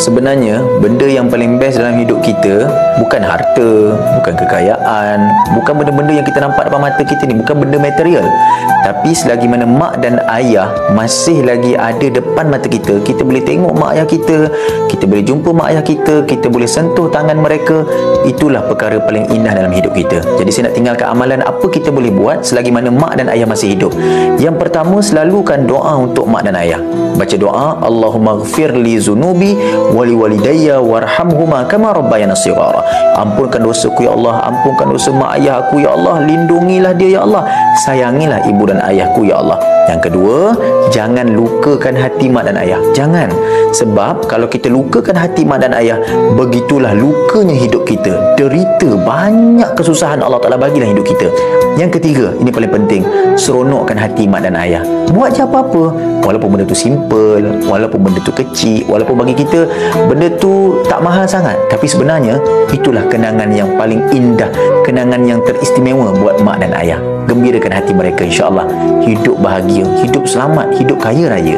Sebenarnya benda yang paling best dalam hidup kita bukan harta, bukan kekayaan, bukan benda-benda yang kita nampak depan mata kita ni, bukan benda material. Tapi selagi mana mak dan ayah masih lagi ada depan mata kita, kita boleh tengok mak ayah kita boleh jumpa mak ayah kita boleh sentuh tangan mereka, itulah perkara paling indah dalam hidup kita. Jadi saya nak tinggalkan amalan apa kita boleh buat selagi mana mak dan ayah masih hidup. Yang pertama, selalukan doa untuk mak dan ayah. Baca doa, Allahumma ghfir li zunubi wali walidayya warhamhuma kama rabbayana shighara. Ampunkan dosaku ya Allah, ampunkan dosa mak ayah aku ya Allah, lindungilah dia ya Allah, sayangilah ibu dan ayahku ya Allah. Yang kedua, jangan lukakan hati mak dan ayah. Jangan. Sebab kalau kita lukakan hati mak dan ayah, begitulah lukanya hidup kita. Derita, banyak kesusahan Allah Ta'ala bagi dalam hidup kita. Yang ketiga, ini paling penting, seronokkan hati mak dan ayah. Buat je apa-apa, walaupun benda tu simple, walaupun benda tu kecil, walaupun bagi kita benda tu tak mahal sangat, tapi sebenarnya itulah kenangan yang paling indah, kenangan yang teristimewa buat mak dan ayah. Gembirakan hati mereka, insya-Allah hidup bahagia, hidup selamat, hidup kaya raya.